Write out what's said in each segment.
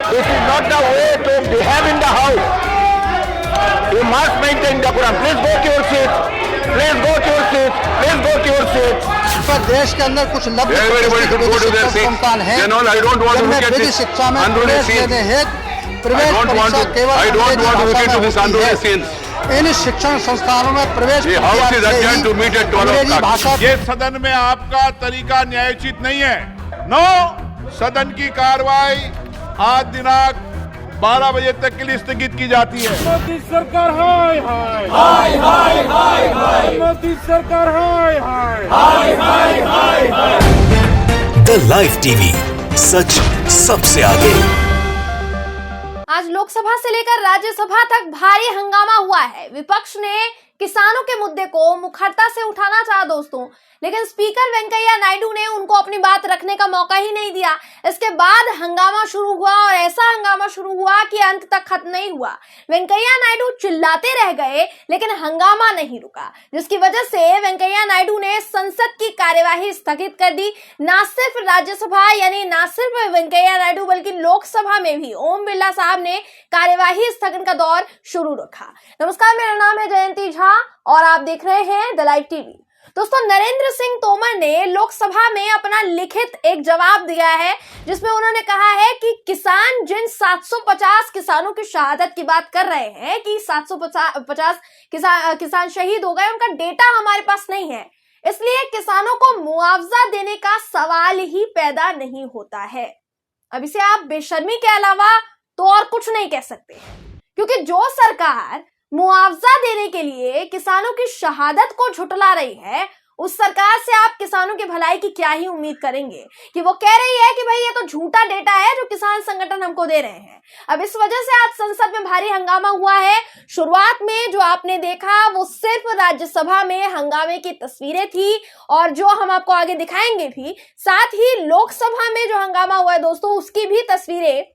This is not the way to behave in the house. You must maintain decorum. Please go to your seat. Please go to your seat. Please go to your seat. पर देश के अंदर कुछ लब्ध संस्थान है जिनमें विधि शिक्षा में प्रवेश लेने हेतु प्रवेश परीक्षा केवल इन शिक्षण संस्थानों में प्रवेश अंग्रेजी भाषा। ये सदन में आपका तरीका न्यायोचित नहीं है। नो, सदन की कार्रवाई आज दिनांक 12 बजे तक के लिए स्थगित की जाती है। मोदी सरकार हाय हाय हाय हाय हाय हाय, मोदी सरकार हाय हाय हाय हाय हाय हाय। द लाइव टीवी, सच सबसे आगे। आज लोकसभा से लेकर राज्यसभा तक भारी हंगामा हुआ है। विपक्ष ने किसानों के मुद्दे को मुखरता से उठाना चाहा दोस्तों, लेकिन स्पीकर वेंकैया नायडू ने उनको अपनी बात रखने का मौका ही नहीं दिया। इसके बाद हंगामा शुरू हुआ और ऐसा हंगामा शुरू हुआ कि अंत तक खत्म नहीं हुआ। वेंकैया नायडू चिल्लाते रह गए लेकिन हंगामा नहीं रुका, जिसकी वजह से वेंकैया नायडू ने संसद की कार्यवाही स्थगित कर दी। ना सिर्फ राज्यसभा यानी ना सिर्फ वेंकैया नायडू बल्कि लोकसभा में भी ओम बिरला साहब ने कार्यवाही स्थगन का दौर शुरू रखा। नमस्कार, मेरा नाम है जयंती झा और आप देख रहे हैं द लाइव टीवी। दोस्तों, नरेंद्र सिंह तोमर ने लोकसभा में अपना लिखित एक जवाब दिया है जिसमें उन्होंने कहा है कि किसान जिन 750 किसानों की शहादत की बात कर रहे हैं कि 750 किसान शहीद हो गए, उनका डेटा हमारे पास नहीं है, इसलिए किसानों को मुआवजा देने का सवाल ही पैदा नहीं होता है। अब इसे आप बेशर्मी के अलावा तो और कुछ नहीं कह सकते, क्योंकि जो सरकार मुआवजा देने के लिए किसानों की शहादत को झुठला रही है, उस सरकार से आप किसानों की भलाई की क्या ही उम्मीद करेंगे कि वो कह रही है कि भाई ये तो झूठा डेटा है जो किसान संगठन हमको दे रहे हैं। अब इस वजह से आज संसद में भारी हंगामा हुआ है। शुरुआत में जो आपने देखा वो सिर्फ राज्यसभा में हंगामे की तस्वीरें थी और जो हम आपको आगे दिखाएंगे भी, साथ ही लोकसभा में जो हंगामा हुआ है दोस्तों उसकी भी तस्वीरें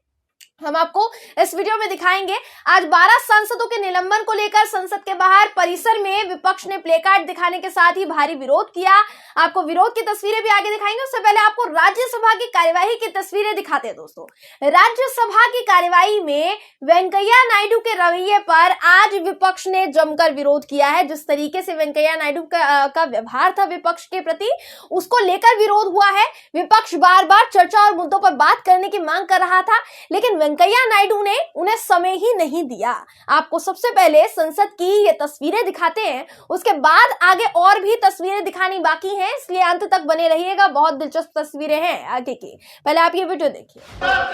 हम आपको इस वीडियो में दिखाएंगे। आज 12 सांसदों के निलंबन को लेकर संसद के बाहर परिसर में विपक्ष ने प्लेकार्ड दिखाने के साथ ही भारी विरोध किया। आपको विरोध की तस्वीरें भी आगे दिखाएंगे। उससे पहले आपको राज्यसभा की कार्यवाही की तस्वीरें दिखाते हैं दोस्तों। राज्यसभा की कार्यवाही में वेंकैया नायडू के रवैये पर आज विपक्ष ने जमकर विरोध किया है। जिस तरीके से वेंकैया नायडू का व्यवहार था विपक्ष के प्रति, उसको लेकर विरोध हुआ है। विपक्ष बार बार चर्चा और मुद्दों पर बात करने की मांग कर रहा था, लेकिन वेंकैया नायडू ने उन्हें समय ही नहीं दिया। आपको सबसे पहले संसद की ये तस्वीरें दिखाते हैं, उसके बाद आगे और भी तस्वीरें दिखानी बाकी हैं, इसलिए अंत तक बने रहिएगा। बहुत दिलचस्प तस्वीरें हैं आगे की। पहले आप ये वीडियो देखिए।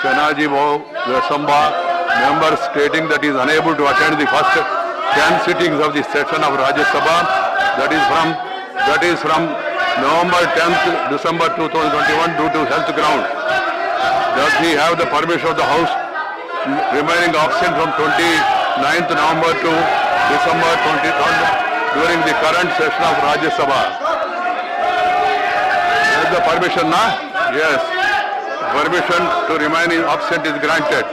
Shanaji Samba, member stating that he is unable to attend the first 10 sittings of the session of Rajya Sabha, that is from November 10th December 2021 due to health ground. Does he have the permission of the House remaining absent from 29th November to December 23rd during the current session of Rajya Sabha? Is the permission na? Yes. Permission to remain absent is granted.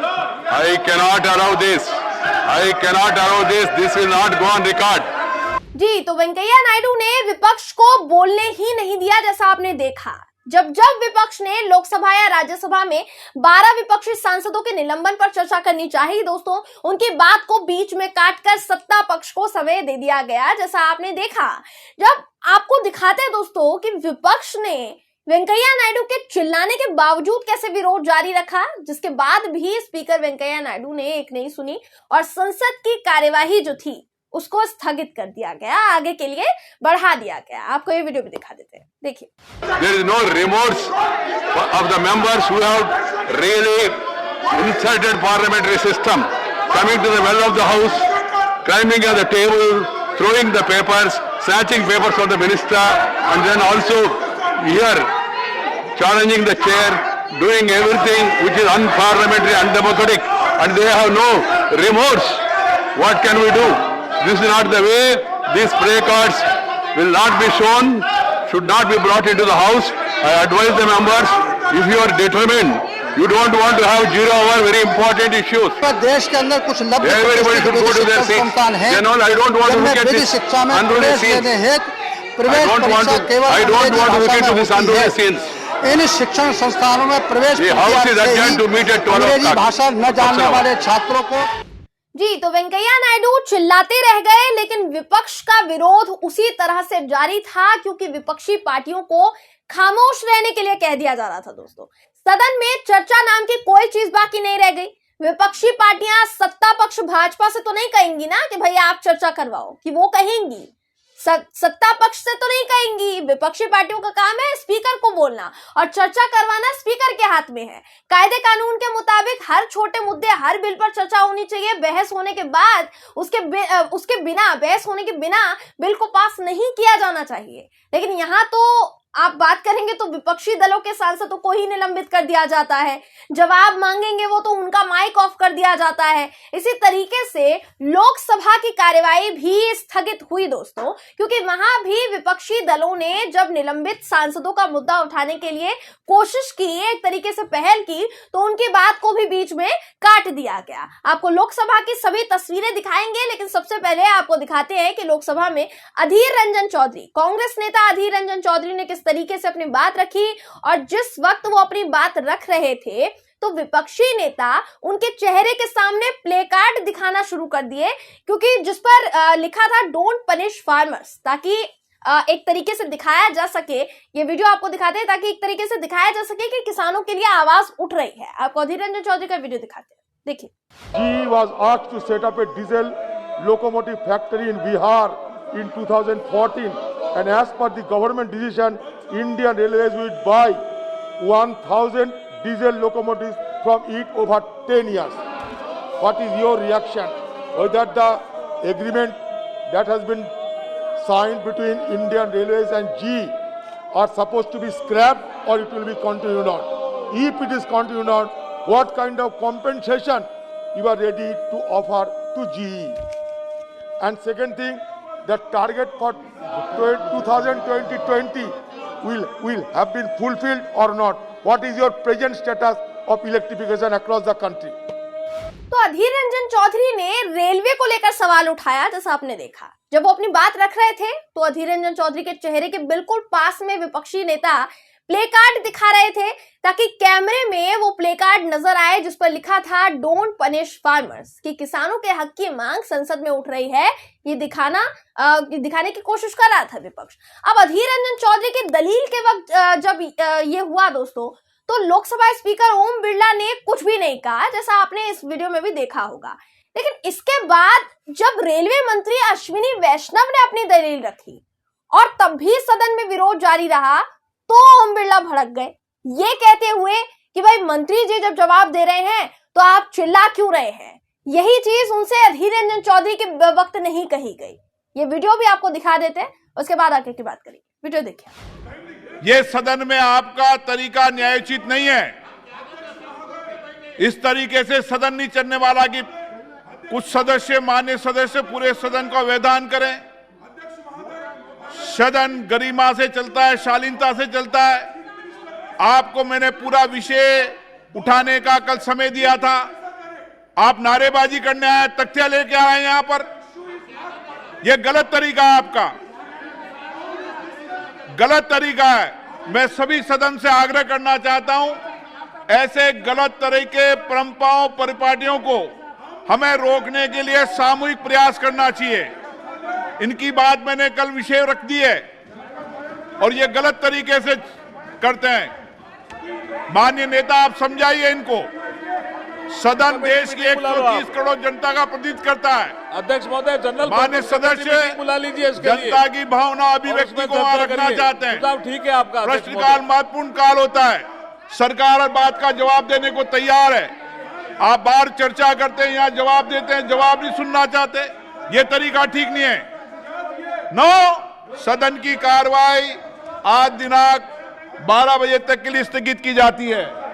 I cannot allow this. I cannot allow this. This will not go on record. जी, तो वेंकैया नायडू ने विपक्ष को बोलने ही नहीं दिया। जैसा आपने देखा, जब विपक्ष ने लोकसभा या राज्यसभा में 12 विपक्षी सांसदों के निलंबन पर चर्चा करनी चाहिए दोस्तों, उनकी बात को बीच में काटकर सत्ता पक्ष को समय दे दिया गया। जैसा आपने देखा, जब आपको दिखाते हैं दोस्तों कि विपक्ष ने वेंकैया नायडू के चिल्लाने के बावजूद कैसे विरोध जारी रखा, जिसके बाद भी स्पीकर वेंकैया नायडू ने एक नहीं सुनी और संसद की कार्यवाही जो थी उसको स्थगित कर दिया गया, आगे के लिए बढ़ा दिया गया। आपको ये वीडियो भी दिखा देते हैं, देखिए। There is no remorse of the members who have really insulted parliamentary system, coming to the well of the house, climbing at the table, throwing the papers, snatching papers from the minister, and then also here challenging the chair, doing everything which is unparliamentary, undemocratic, and they have no remorse. What can we do? This is not the way. These placards will not be shown, should not be brought into the house. I advise the members, if you are determined, you don't want to have zero over very important issues. देश के अंदर कुछ लब्ध संस्थान है जिनमें विधि शिक्षा में प्रवेश लेने हेतु प्रवेश परीक्षा केवल अंग्रेजी भाषा में होती है। इन शिक्षण संस्थानों में प्रवेश The house is adjourned to meet at 12 अंग्रेजी o'clock. भाषा न जानने वाले छात्रों को। जी, तो वेंकैया नायडू चिल्लाते रह गए, लेकिन विपक्ष का विरोध उसी तरह से जारी था, क्योंकि विपक्षी पार्टियों को खामोश रहने के लिए कह दिया जा रहा था। दोस्तों, सदन में चर्चा नाम की कोई चीज बाकी नहीं रह गई। विपक्षी पार्टियां सत्ता पक्ष भाजपा से तो नहीं कहेंगी ना कि भैया आप चर्चा करवाओ, कि वो कहेंगी सत्ता पक्ष से तो नहीं कहेंगी। विपक्षी पार्टियों का काम है स्पीकर को बोलना, और चर्चा करवाना स्पीकर के हाथ में है। कायदे कानून के मुताबिक हर छोटे मुद्दे, हर बिल पर चर्चा होनी चाहिए। बहस होने के बाद उसके बिना, बहस होने के बिना बिल को पास नहीं किया जाना चाहिए। लेकिन यहाँ तो आप बात करेंगे तो विपक्षी दलों के सांसदों को ही निलंबित कर दिया जाता है, जवाब मांगेंगे वो तो उनका माइक ऑफ कर दिया जाता है। इसी तरीके से लोकसभा की कार्यवाही भी स्थगित हुई दोस्तों, क्योंकि वहां भी विपक्षी दलों ने जब निलंबित सांसदों का मुद्दा उठाने के लिए कोशिश की, एक तरीके से पहल की, तो उनकी बात को भी बीच में काट दिया गया। आपको लोकसभा की सभी तस्वीरें दिखाएंगे, लेकिन सबसे पहले आपको दिखाते हैं कि लोकसभा में अधीर रंजन चौधरी, कांग्रेस नेता अधीर रंजन चौधरी ने किस तरीके से अपनी बात रखी। और जिस वक्त वो अपनी बात रख रहे थे तो विपक्षी नेता उनके चेहरे के सामने प्ले कार्ड दिखाना शुरू कर दिए, क्योंकि जिस पर लिखा था डोंट पनिश फार्मर्स, ताकि एक तरीके से दिखाया जा सके, ये वीडियो आपको दिखाते हैं ताकि एक तरीके से दिखाया जा सके कि किसानों के लिए आवाज उठ रही है। आपको अधीर रंजन चौधरी का वीडियो दिखाते हैं, देखिए। He was asked to set up a diesel locomotive factory in Bihar in 2014, and as per the government decision, Indian Railways will buy 1,000 diesel locomotives from it over 10 years. What is your reaction? Whether the agreement that has been signed between Indian Railways and GE are supposed to be scrapped, or it will be continued on? If it is continued on, what kind of compensation you are ready to offer to GE? And second thing, the target for 2020 will have been fulfilled or not? What is your present status of electrification across the country? तो अधीर रंजन चौधरी ने railway को लेकर सवाल उठाया। जैसा आपने देखा, जब वो अपनी बात रख रहे थे तो अधीर रंजन चौधरी के चेहरे के बिल्कुल पास में विपक्षी नेता प्ले कार्ड दिखा रहे थे, ताकि कैमरे में वो प्ले कार्ड नजर आए जिस पर लिखा था डोंट पनिश फार्मर्स, कि किसानों के हक की मांग संसद में उठ रही है। ये दिखाने की कोशिश कर रहा था विपक्ष। अब अधीर रंजन चौधरी की दलील के वक्त जब ये हुआ दोस्तों, तो लोकसभा स्पीकर ओम बिरला ने कुछ भी नहीं कहा, जैसा आपने इस वीडियो में भी देखा होगा। लेकिन इसके बाद जब रेलवे मंत्री अश्विनी वैष्णव ने अपनी दलील रखी और तब भी सदन में विरोध जारी रहा, तो ओम बिरला भड़क गए, ये कहते हुए कि भाई मंत्री जी जब जवाब दे रहे हैं तो आप चिल्ला क्यों रहे हैं। यही चीज उनसे अधीर रंजन चौधरी के वक्त नहीं कही गई। ये वीडियो भी आपको दिखा देते हैं, उसके बाद आगे की बात करेंगे। वीडियो देखिए। ये सदन में आपका तरीका न्यायोचित नहीं है। इस तरीके से सदन नहीं चलने वाला कि कुछ सदस्य, मान्य सदस्य पूरे सदन का वैधान करें। सदन गरिमा से चलता है, शालीनता से चलता है। आपको मैंने पूरा विषय उठाने का कल समय दिया था, आप नारेबाजी करने आए, तथ्य लेके आए यहां पर। यह गलत तरीका है आपका, गलत तरीका है। मैं सभी सदन से आग्रह करना चाहता हूं, ऐसे गलत तरीके, परंपराओं, परिपाटियों को हमें रोकने के लिए सामूहिक प्रयास करना चाहिए। इनकी बात मैंने कल विषय रख दी है और ये गलत तरीके से करते हैं। माननीय नेता, आप समझाइए इनको। सदन देश की 130 करोड़ जनता का प्रतिनिधित्व करता है। अध्यक्ष महोदय, जनरल माननीय सदस्य बुला लीजिए, जनता की भावना अभिव्यक्ति को वहां रखना चाहते हैं। ठीक है आपका। प्रश्नकाल महत्वपूर्ण काल होता है, सरकार हर बात का जवाब देने को तैयार है। आप बाहर चर्चा करते हैं, यहाँ जवाब देते हैं, जवाब नहीं सुनना चाहते, ये तरीका ठीक नहीं है। नो, सदन की कार्रवाई आज दिनांक 12 बजे तक के लिए स्थगित की जाती है।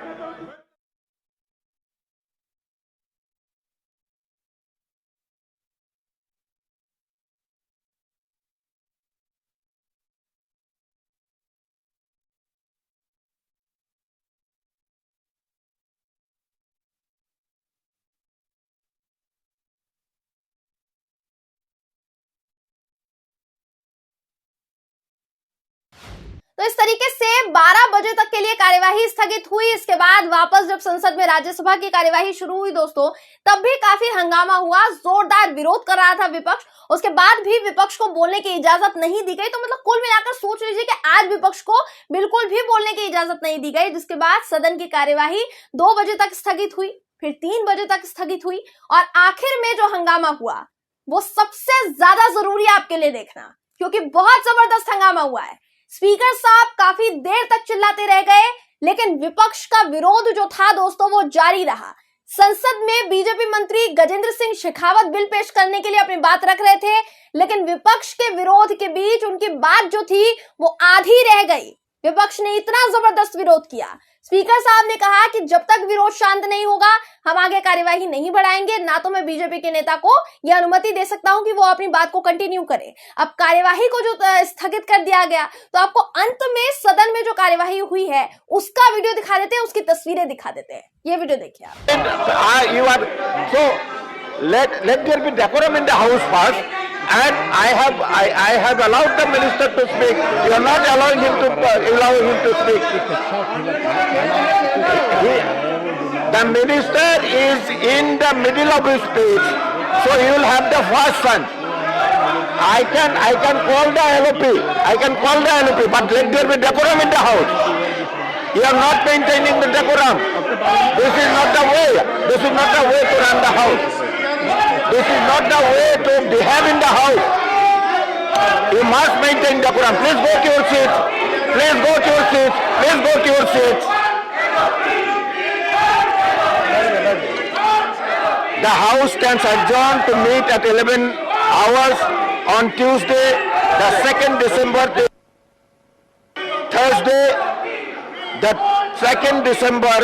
तो इस तरीके से 12 बजे तक के लिए कार्यवाही स्थगित हुई। इसके बाद वापस जब संसद में राज्यसभा की कार्यवाही शुरू हुई दोस्तों, तब भी काफी हंगामा हुआ, जोरदार विरोध कर रहा था विपक्ष। उसके बाद भी विपक्ष को बोलने की इजाजत नहीं दी गई। तो मतलब कुल मिलाकर सोच लीजिए कि आज विपक्ष को बिल्कुल भी बोलने की इजाजत नहीं दी गई, जिसके बाद सदन की कार्यवाही 2 बजे तक स्थगित हुई, फिर 3 बजे तक स्थगित हुई और आखिर में जो हंगामा हुआ वो सबसे ज्यादा जरूरी है आपके लिए देखना, क्योंकि बहुत जबरदस्त हंगामा हुआ है। स्पीकर साहब काफी देर तक चिल्लाते रह गए, लेकिन विपक्ष का विरोध जो था दोस्तों वो जारी रहा। संसद में बीजेपी मंत्री गजेंद्र सिंह शेखावत बिल पेश करने के लिए अपनी बात रख रहे थे, लेकिन विपक्ष के विरोध के बीच उनकी बात जो थी वो आधी रह गई। विपक्ष ने इतना जबरदस्त विरोध किया, स्पीकर साहब ने कहा कि जब तक विरोध शांत नहीं होगा हम आगे कार्यवाही नहीं बढ़ाएंगे, ना तो मैं बीजेपी के नेता को यह अनुमति दे सकता हूं कि वो अपनी बात को कंटिन्यू करे। अब कार्यवाही को जो स्थगित कर दिया गया, तो आपको अंत में सदन में जो कार्यवाही हुई है उसका वीडियो दिखा देते हैं, उसकी तस्वीरें दिखा देते हैं। ये वीडियो देखिए आप। Let there be decorum in the house first, and I have allowed the minister to speak. You are not allowing him to speak. The minister is in the middle of his speech, so he will have the first chance. I can call the LOP, but let there be decorum in the house. You are not maintaining the decorum. This is not the way. This is not the way to run the house. This is not the way to behave in the house. You must maintain decorum. Please go to your seats. Please go to your seats. Please go to your seats. The house stands adjourned to meet at 11 hours on Tuesday, the 2nd December, Thursday, the 2nd December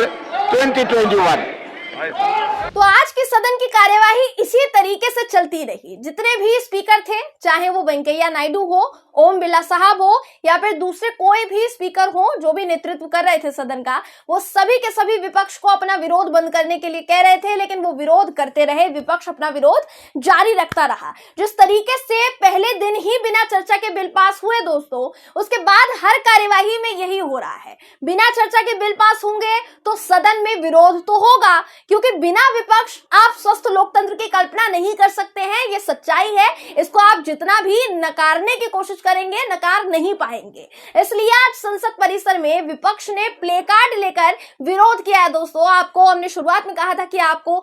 2021. तो आज की सदन की कार्यवाही इसी तरीके से चलती रही। जितने भी स्पीकर थे, चाहे वो वेंकैया नायडू हो, ओम बिरला साहब हो या फिर दूसरे कोई भी स्पीकर हो जो भी नेतृत्व कर रहे थे सदन का, वो सभी के सभी विपक्ष को अपना विरोध बंद करने के लिए कह रहे थे, लेकिन वो विरोध करते रहे, विपक्ष अपना विरोध जारी रखता रहा। जिस तरीके से पहले दिन ही बिना चर्चा के बिल पास हुए दोस्तों, उसके बाद हर कार्यवाही में यही हो रहा है। बिना चर्चा के बिल पास होंगे तो सदन में विरोध तो होगा, क्योंकि बिना विपक्ष आप स्वस्थ लोकतंत्र की कल्पना नहीं कर सकते हैं। ये सच्चाई है, इसको आप जितना भी नकारने की कोशिश करेंगे नकार नहीं पाएंगे। इसलिए आज संसद परिसर में विपक्ष ने प्ले कार्ड लेकर विरोध किया है दोस्तों। आपको हमने शुरुआत में कहा था कि आपको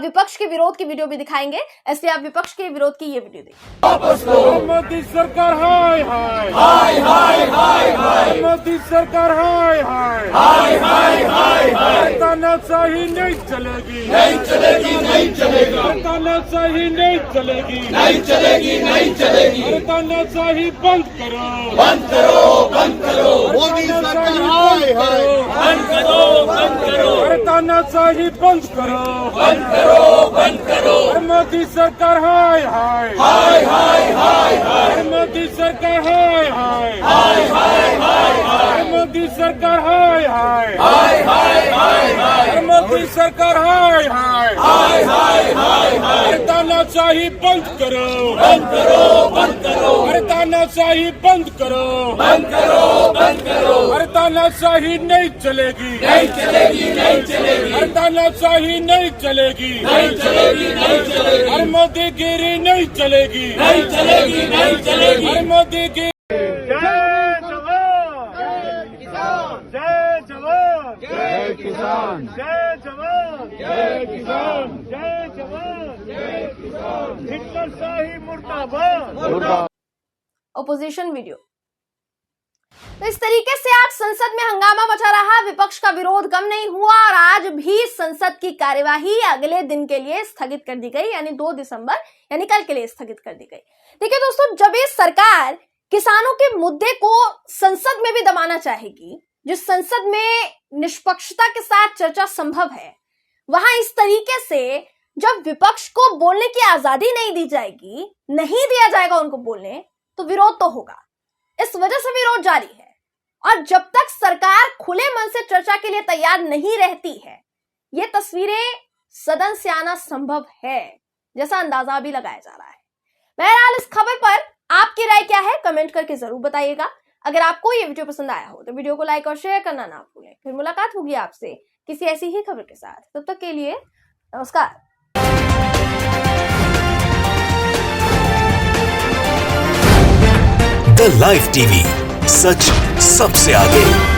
विपक्ष के विरोध की वीडियो भी दिखाएंगे, इसलिए आप विपक्ष के विरोध की ये वीडियो देखिए। मोदी सरकार हाय हाय हाय हाय हाय हाय, मोदी सरकार हाय हाय हाय हाय हाय हाय, तानाशाही नहीं चलेगी, नहीं चलेगी, नहीं चलेगी, तानाशाही नहीं चलेगी, नहीं चलेगी, नहीं चलेगी, तानाशाही बंद करो, बंद करो, बंद करो, मोदी सरकार हाय हाय, बंद करो, बंद करो, तानाशाही बंद करो, बंद करो, बंद करो, मोदी सरकार हाय हाय हाय हाय हाय हाय, मोदी सरकार हाय हाय हाय हाय हाय हाय, मोदी सरकार हाय हाय हाय हाय हाय हाय, मोदी सरकार हाय हाय हाय हाय हाय हाय, तानाशाही बंद करो, बंद करो, बंद करो, तानाशाही बंद करो, बंद करो, बंद करो, तानाशाही नहीं चलेगी, नहीं चलेगी, नहीं चलेगी, तानाशाही नहीं चलेगी, नहीं चलेगी, नहीं चलेगी, मोदीगिरी नहीं चलेगी, नहीं चलेगी, नहीं चलेगी, मोदीगिरी। जय जवान, जय जवान, जय किसान, जय जवान, जय किसान, जय जवान, जय किसान, हिटलरशाही मुर्दाबाद। Opposition video. तो इस तरीके से आज संसद में हंगामा मचा रहा, विपक्ष का विरोध कम नहीं हुआ और आज भी संसद की कार्यवाही अगले दिन के लिए स्थगित कर दी गई, यानी 2 दिसंबर यानी कल के लिए स्थगित कर दी गई। देखिए दोस्तों, जब ये सरकार किसानों के मुद्दे को संसद में भी दबाना चाहेगी, जिस संसद में निष्पक्षता के साथ चर्चा संभव है, वहां इस तरीके से जब विपक्ष को बोलने की आजादी नहीं दी जाएगी, नहीं दिया जाएगा उनको बोलने, तो विरोध तो होगा। इस वजह से विरोध जारी है और जब तक सरकार खुले मन से चर्चा के लिए तैयार नहीं रहती है, ये तस्वीरें सदन से आना संभव है जैसा अंदाजा भी लगाया जा रहा है। बहरहाल इस खबर पर आपकी राय क्या है, कमेंट करके जरूर बताइएगा। अगर आपको ये वीडियो पसंद आया हो तो वीडियो को लाइक और शेयर करना ना भूलें। फिर मुलाकात होगी आपसे किसी ऐसी ही खबर के साथ। तब तक के लिए नमस्कार। द लाइव टीवी, सच सबसे आगे।